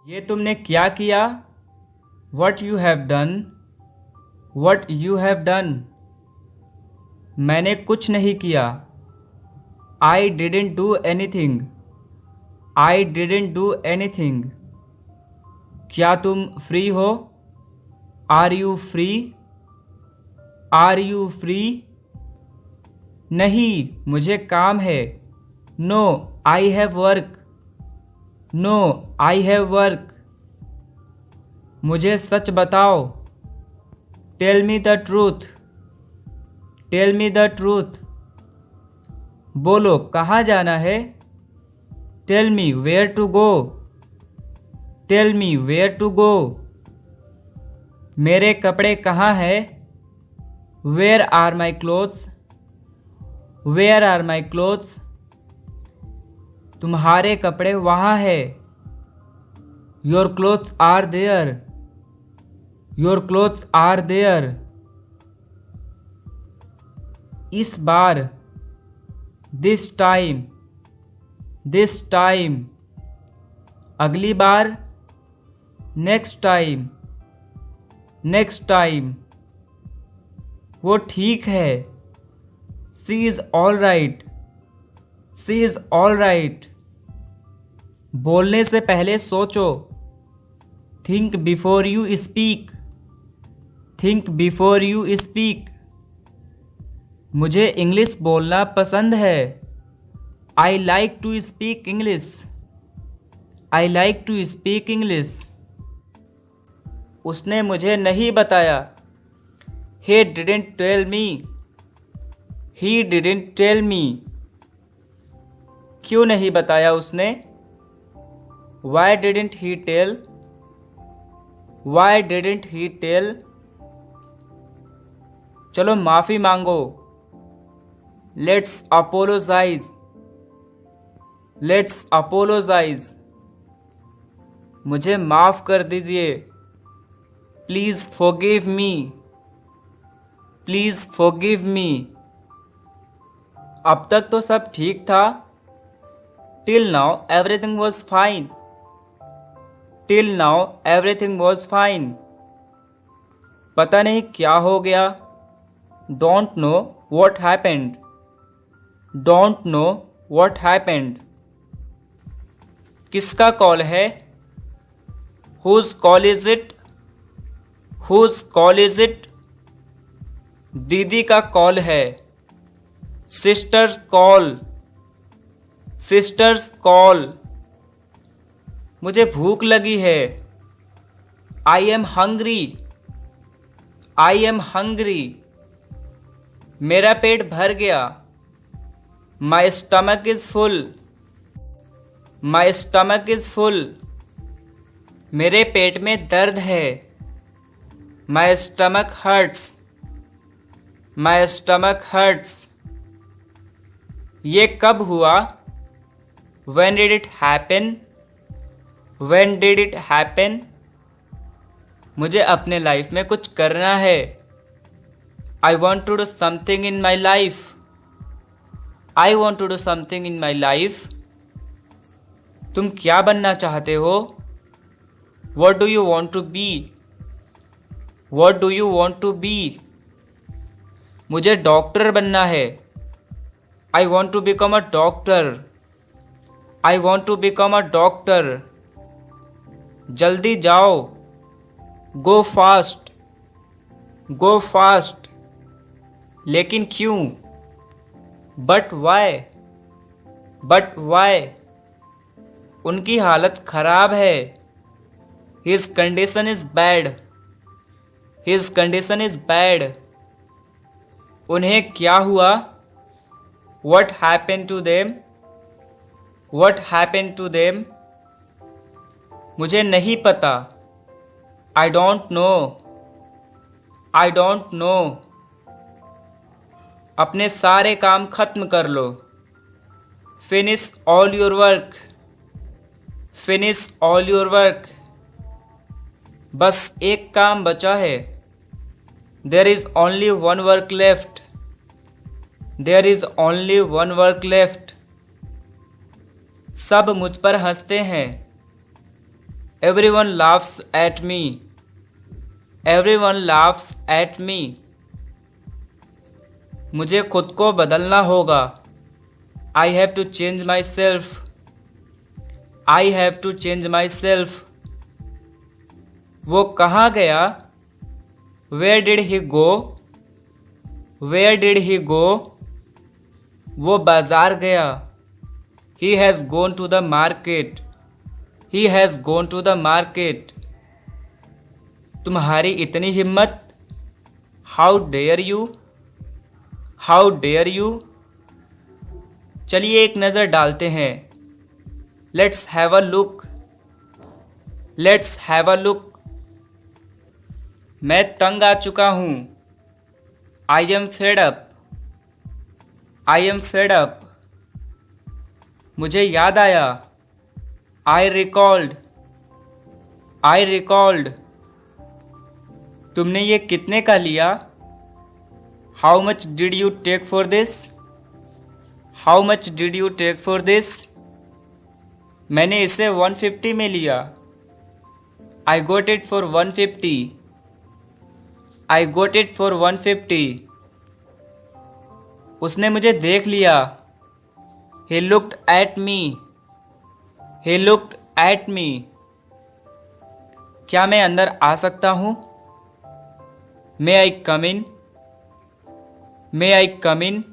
ये तुमने क्या किया? What you have done. What you have done. मैंने कुछ नहीं किया। I didn't do anything. I didn't do anything. क्या तुम फ्री हो? Are you free. Are you free. नहीं, मुझे काम है। No, I have work. No, I have work. मुझे सच बताओ। Tell me the truth. Tell me the truth. बोलो, कहाँ जाना है? Tell me where to go. Tell me where to गो। मेरे कपड़े कहाँ हैं? Where are my clothes. Where are my clothes. तुम्हारे कपड़े वहाँ है। Your clothes are there. Your clothes are there. इस बार। This time. This time. अगली बार। Next time. Next time. वो ठीक है। She is all right. She is all right. बोलने से पहले सोचो। Think before you speak. Think before you speak. मुझे इंग्लिश बोलना पसंद है। I like to speak English. I like to speak English. उसने मुझे नहीं बताया। He didn't tell me. He didn't tell me. क्यों नहीं बताया उसने? Why didn't he tell. Why didn't he tell. चलो माफ़ी मांगो। Let's apologise. Let's apologise. मुझे माफ़ कर दीजिए। Please forgive me. Please forgive me. अब तक तो सब ठीक था। Till now everything was fine. Till now everything was fine. पता नहीं क्या हो गया। Don't know what happened. Don't know what happened. किसका कॉल है? Whose call is it. Whose call is it. दीदी का कॉल है। Sister's call. Sister's call. मुझे भूख लगी है। I am hungry. I am hungry. मेरा पेट भर गया। My stomach is full. My stomach is full. मेरे पेट में दर्द है। My stomach hurts. My stomach hurts. ये कब हुआ? When did it happen? When did it happen? मुझे अपने लाइफ में कुछ करना है। I want to do something in my life. I want to do something in my life. तुम क्या बनना चाहते हो? What do you want to be? What do you want to be? मुझे डॉक्टर बनना है। I want to become a doctor. I want to become a doctor. जल्दी जाओ। Go fast. Go fast. लेकिन क्यों? But why? But why? उनकी हालत खराब है। His condition is bad. His condition is bad. उन्हें क्या हुआ? What happened to them? What happened to them? मुझे नहीं पता। I don't know. I don't know. अपने सारे काम खत्म कर लो। Finish all your work. Finish all your work. बस एक काम बचा है। There is only one work left. There is only one work left. सब मुझ पर हंसते हैं। Everyone laughs at me. Everyone laughs at me. मुझे खुद को बदलना होगा. I have to change myself. I have to change myself. वो कहाँ गया? Where did he go? Where did he go? वो बाजार गया. He has gone to the market. He has gone to the market. तुम्हारी इतनी हिम्मत? How dare you? How dare you? चलिए एक नज़र डालते हैं. Let's have a look. Let's have a look. मैं तंग आ चुका हूँ. I am fed up. I am fed up. मुझे याद आया. I recalled. I recalled. तुमने ये कितने का लिया? How much did you take for this? How much did you take for this? मैंने इसे 150 में लिया. I got it for 150. I got it for 150. उसने मुझे देख लिया. He looked at me. He looked at me. क्या मैं अंदर आ सकता हूँ? May I come in? May I come in?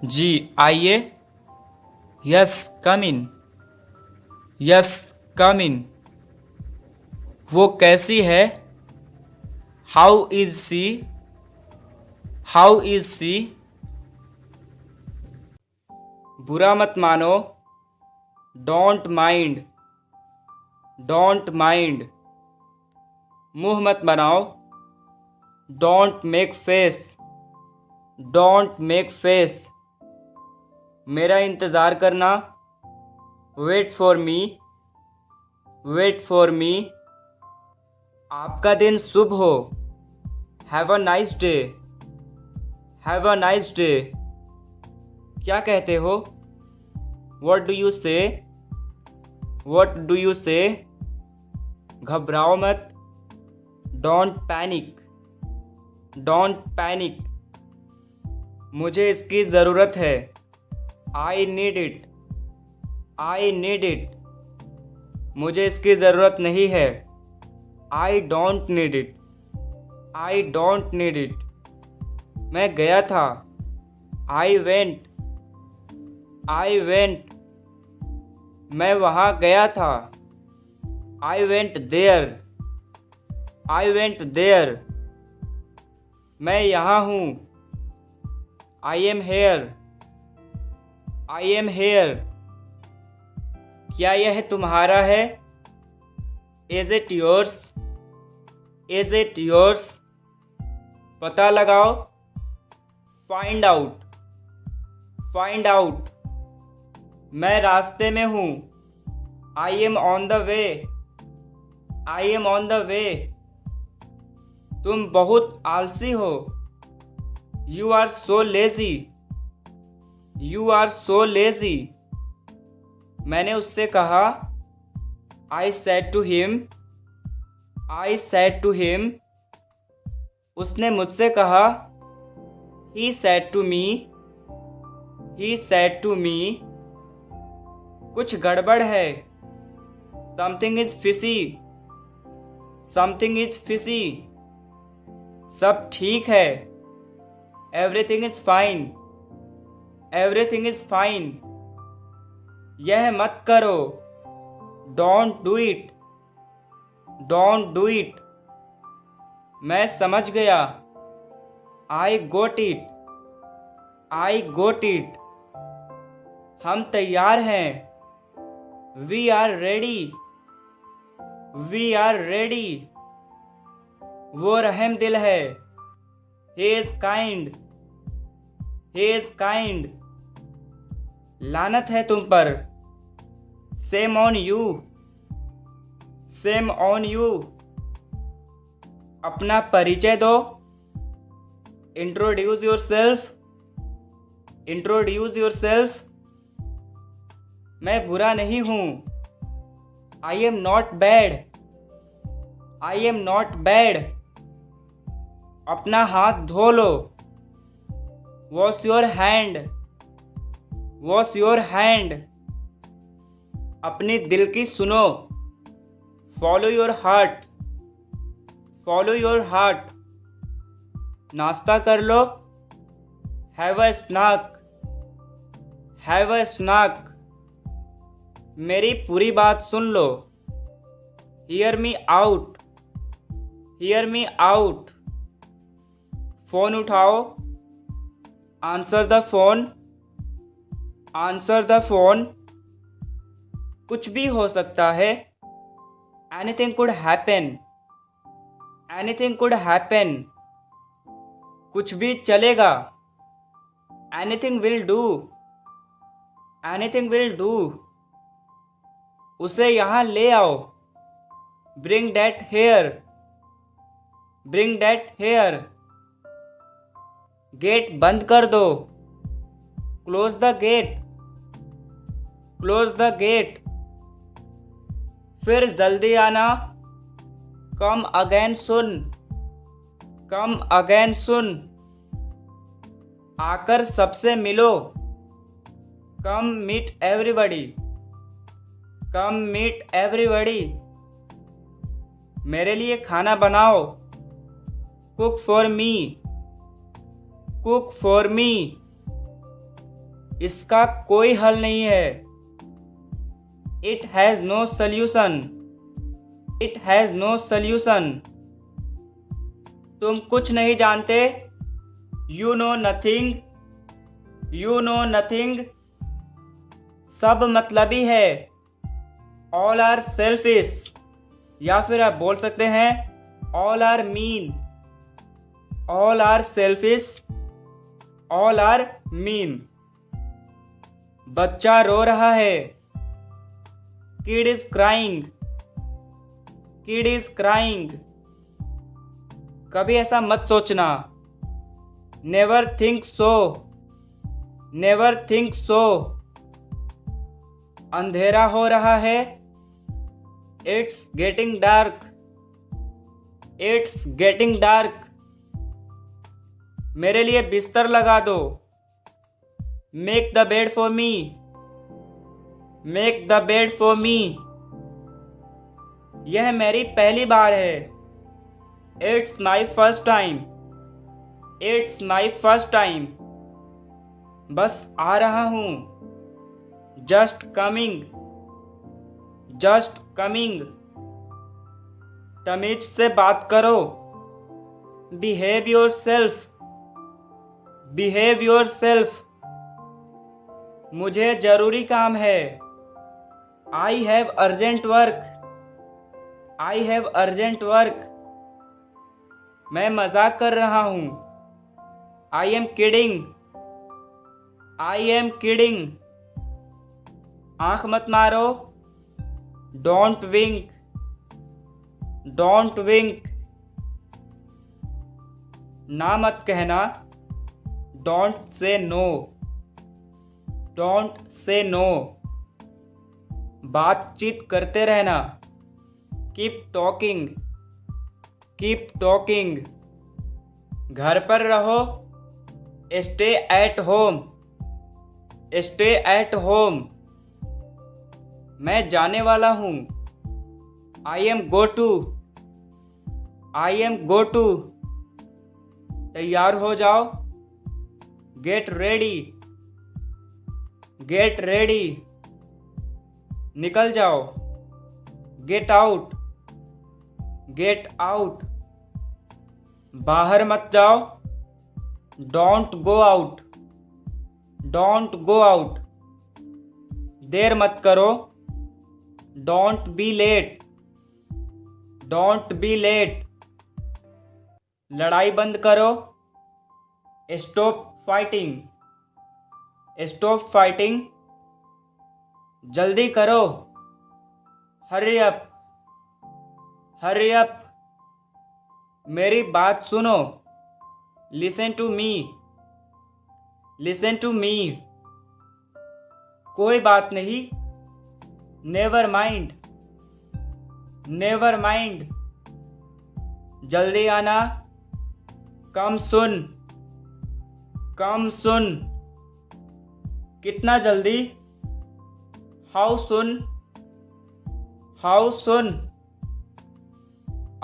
जी आइए. Yes, come in. Yes, come in. वो कैसी है? How is she? How is she? बुरा मत मानो. Don't mind. Don't mind. मुंह मत बनाओ. Don't make face. Don't make face. मेरा इंतज़ार करना. Wait for me. Wait for me. आपका दिन शुभ हो. Have a nice day. Have a nice day. क्या कहते हो? What do you say? What do you say? घबराओ मत. Don't panic. Don't panic. मुझे इसकी ज़रूरत है. I need it. I need it. मुझे इसकी ज़रूरत नहीं है. I don't need it. I don't need it. मैं गया था. I went. I went. मैं वहाँ गया था. I went there. I went there. मैं यहाँ हूँ. I am here. I am here. क्या यह तुम्हारा है? Is it yours? Is it yours? पता लगाओ. Find out. Find out. मैं रास्ते में हूँ. I am on the way. I am on the way. तुम बहुत आलसी हो. You are so lazy. You are so lazy. मैंने उससे कहा. I said to him. I said to him. उसने मुझसे कहा. He said to me. He said to me. कुछ गड़बड़ है. Something is fishy. Something is fishy. सब ठीक है. Everything is fine. Everything is fine. यह मत करो. Don't do it. Don't do it. मैं समझ गया. I got it. I got it. हम तैयार हैं. We are ready. We are ready. वो रहम दिल है. He is kind. He is kind. लानत है तुम पर. Shame on you. Shame on you. अपना परिचय दो. Introduce yourself. Introduce yourself. मैं बुरा नहीं हूँ. I am not bad, I am not bad. अपना हाथ धो लो, wash your hand, wash your hand. अपनी दिल की सुनो, follow your heart, follow your heart. नाश्ता कर लो, have a snack, have a snack. मेरी पूरी बात सुन लो, hear me out, hear me out. Phone उठाओ, answer the phone, answer the phone. कुछ भी हो सकता है, anything could happen, anything could happen. कुछ भी चलेगा, anything will do, anything will do. उसे यहाँ ले आओ, bring that here, bring that here. Gate बंद कर दो, close the gate, close the gate. फिर जल्दी आना, कम अगेन सुन, कम अगेन सुन। आकर सबसे मिलो, come meet everybody, come meet everybody. मेरे लिए खाना बनाओ, cook for me, cook for me. इसका कोई हल नहीं है, it has no solution, it has no solution. तुम कुछ नहीं जानते, you know nothing, you know nothing. सब मतलबी है, ऑल आर सेल्फिश। या फिर आप बोल सकते हैं all are mean, all are selfish, all are mean. बच्चा रो रहा है, kid is crying, kid is crying. कभी ऐसा मत सोचना, never think so, never think so. अंधेरा हो रहा है, it's getting dark, it's getting dark. मेरे लिए बिस्तर लगा दो, make the bed for me, make the bed for me. यह मेरी पहली बार है, it's my first time, it's my first time. बस आ रहा हूँ, जस्ट कमिंग, जस्ट कमिंग। तमीज से बात करो, behave your self, behave your self. मुझे जरूरी काम है, I have urgent work, I have urgent work. मैं मजाक कर रहा हूँ, I am kidding, I am kidding. आंख मत मारो, डोंट विंक, डोंट विंक। ना मत कहना, don't say no, don't say no. बातचीत करते रहना, कीप टॉकिंग, कीप टॉकिंग। घर पर रहो, stay at home, stay at home. मैं जाने वाला हूँ, I am go to, I am go to. तैयार हो जाओ, गेट रेडी, गेट रेडी। निकल जाओ, गेट आउट, गेट आउट। बाहर मत जाओ, don't go out, don't go out. देर मत करो, don't be late, don't be late. लड़ाई बंद करो, स्टॉप फाइटिंग, स्टॉप फाइटिंग। जल्दी करो, हरी अप, हरी अप। मेरी बात सुनो, listen to me, listen to me. कोई बात नहीं, नेवर माइंड, नेवर माइंड, जल्दी आना, कम सुन, कम सुन, कितना जल्दी, हाउ सुन, हाउ सुन,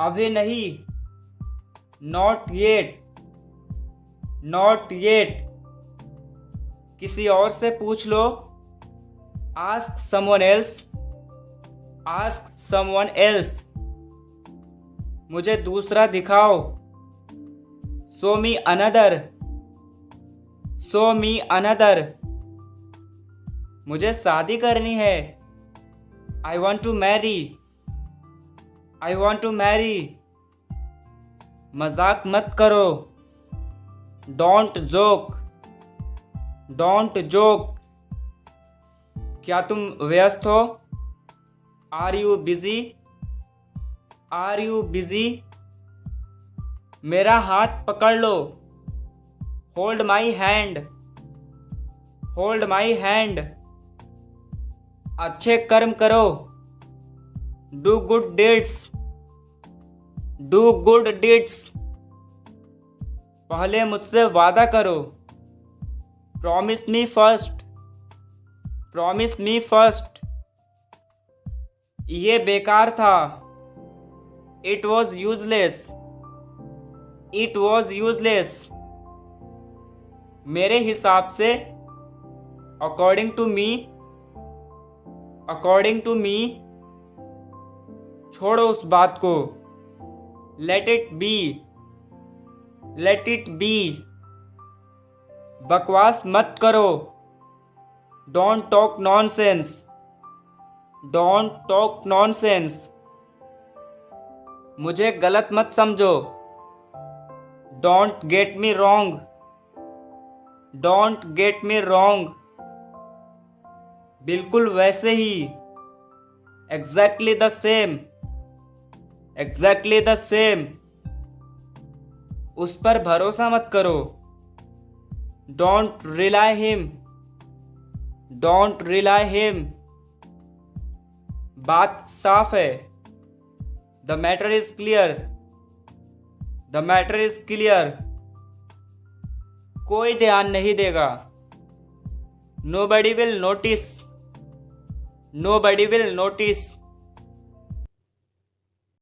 अभी नहीं, नॉट येट, नॉट येट, किसी और से पूछ लो, ask someone else, ask someone else, मुझे दूसरा दिखाओ, show me another, show me another, मुझे शादी करनी है, I want to marry, I want to marry, मजाक मत करो, डोंट जोक, डोंट जोक, क्या तुम व्यस्त हो, are you busy, are you busy, मेरा हाथ पकड़ लो, hold my hand, hold my hand, अच्छे कर्म करो, do good deeds, do good deeds, पहले मुझसे वादा करो, promise me first, promise me first, ये बेकार था, it was useless, it was useless, मेरे हिसाब से, according to me, according to me, छोड़ो उस बात को, let it be, let it be, बकवास मत करो, don't talk nonsense, don't talk nonsense, मुझे गलत मत समझो, don't get me wrong, don't get me wrong, बिल्कुल वैसे ही, exactly the same, exactly the same, उस पर भरोसा मत करो, don't rely him, don't rely him, बात साफ है, the matter is clear, the matter is clear, कोई ध्यान नहीं देगा, nobody will notice, nobody will notice,